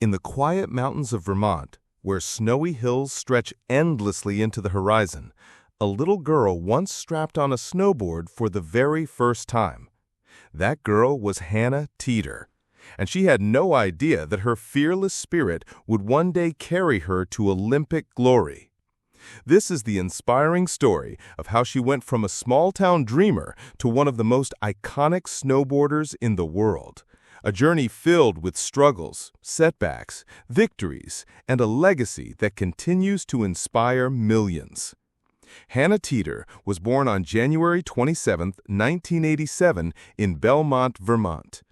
In the quiet mountains of Vermont, where snowy hills stretch endlessly into the horizon, a little girl once strapped on a snowboard for the very first time. That girl was Hannah Teter, and she had no idea that her fearless spirit would one day carry her to Olympic glory. This is the inspiring story of how she went from a small-town dreamer to one of the most iconic snowboarders in the world. A journey filled with struggles, setbacks, victories, and a legacy that continues to inspire millions. Hannah Teter was born on January 27, 1987, in Belmont, Vermont.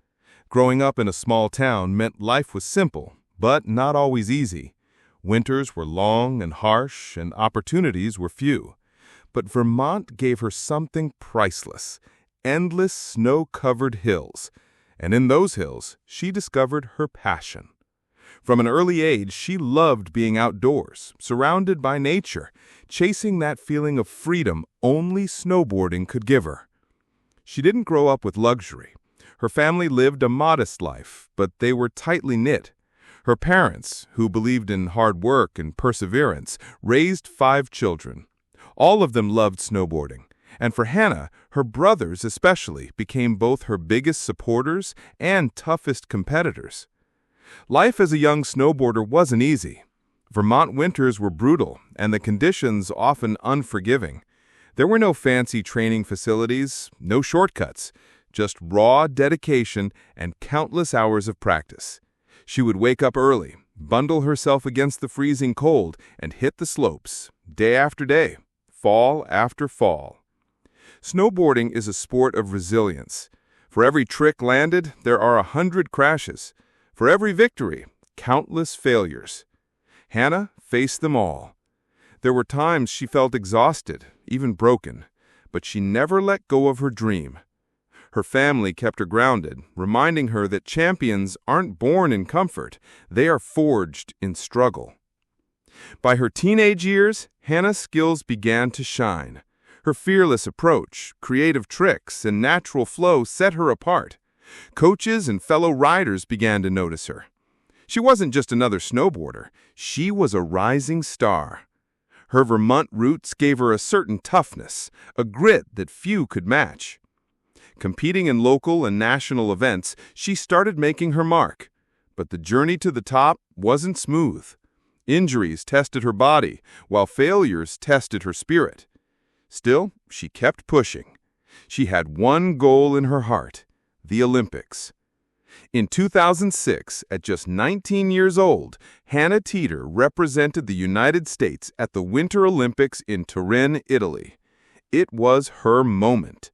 Growing up in a small town meant life was simple, but not always easy. Winters were long and harsh, and opportunities were few. But Vermont gave her something priceless: endless snow-covered hills. And in those hills, she discovered her passion. From an early age, she loved being outdoors, surrounded by nature, chasing that feeling of freedom only snowboarding could give her. She didn't grow up with luxury. Her family lived a modest life, but they were tightly knit. Her parents, who believed in hard work and perseverance, raised 5 children. All of them loved snowboarding. And for Hannah, her brothers especially became both her biggest supporters and toughest competitors. Life as a young snowboarder wasn't easy. Vermont winters were brutal, and the conditions often unforgiving. There were no fancy training facilities, no shortcuts, just raw dedication and countless hours of practice. She would wake up early, bundle herself against the freezing cold, and hit the slopes, day after day, fall after fall. Snowboarding is a sport of resilience. For every trick landed, there are 100 crashes. For every victory, countless failures. Hannah faced them all. There were times she felt exhausted, even broken, but she never let go of her dream. Her family kept her grounded, reminding her that champions aren't born in comfort, they are forged in struggle. By her teenage years, Hannah's skills began to shine. Her fearless approach, creative tricks, and natural flow set her apart. Coaches and fellow riders began to notice her. She wasn't just another snowboarder. She was a rising star. Her Vermont roots gave her a certain toughness, a grit that few could match. Competing in local and national events, she started making her mark. But the journey to the top wasn't smooth. Injuries tested her body, while failures tested her spirit. Still, she kept pushing. She had one goal in her heart: the Olympics. In 2006, at just 19 years old, Hannah Teter represented the United States at the Winter Olympics in Turin, Italy. It was her moment.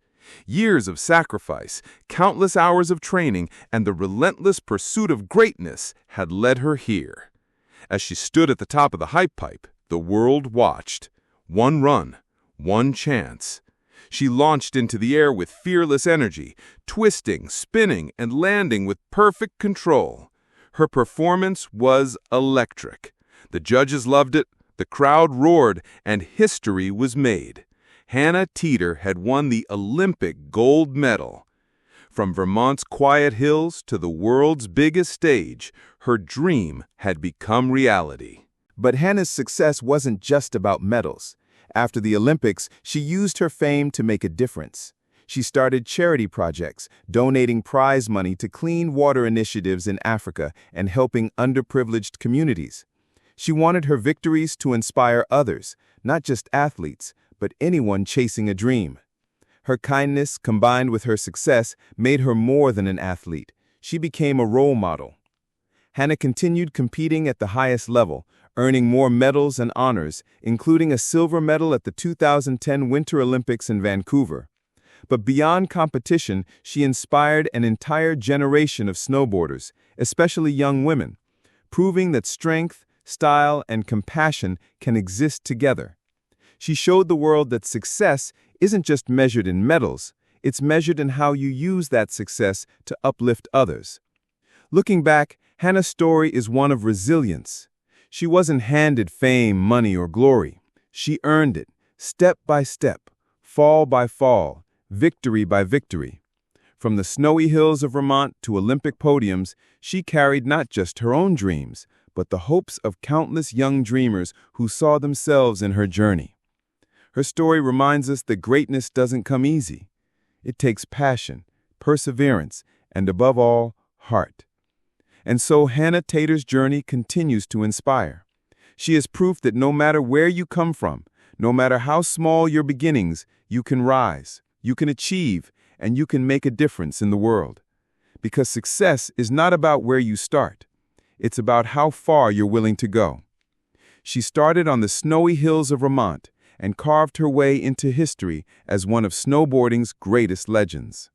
Years of sacrifice, countless hours of training, and the relentless pursuit of greatness had led her here. As she stood at the top of the hype pipe, the world watched. One run. One chance. She launched into the air with fearless energy, twisting, spinning, and landing with perfect control. Her performance was electric. The judges loved it, the crowd roared, and history was made. Hannah Teter had won the Olympic gold medal. From Vermont's quiet hills to the world's biggest stage, her dream had become reality. But Hannah's success wasn't just about medals. After the Olympics, she used her fame to make a difference. She started charity projects, donating prize money to clean water initiatives in Africa and helping underprivileged communities. She wanted her victories to inspire others, not just athletes, but anyone chasing a dream. Her kindness, combined with her success, made her more than an athlete. She became a role model. Hannah continued competing at the highest level, earning more medals and honors, including a silver medal at the 2010 Winter Olympics in Vancouver. But beyond competition, she inspired an entire generation of snowboarders, especially young women, proving that strength, style, and compassion can exist together. She showed the world that success isn't just measured in medals, it's measured in how you use that success to uplift others. Looking back, Hannah's story is one of resilience. She wasn't handed fame, money, or glory. She earned it, step by step, fall by fall, victory by victory. From the snowy hills of Vermont to Olympic podiums, she carried not just her own dreams, but the hopes of countless young dreamers who saw themselves in her journey. Her story reminds us that greatness doesn't come easy. It takes passion, perseverance, and above all, heart. And so Hannah Teter's journey continues to inspire. She is proof that no matter where you come from, no matter how small your beginnings, you can rise, you can achieve, and you can make a difference in the world. Because success is not about where you start. It's about how far you're willing to go. She started on the snowy hills of Vermont and carved her way into history as one of snowboarding's greatest legends.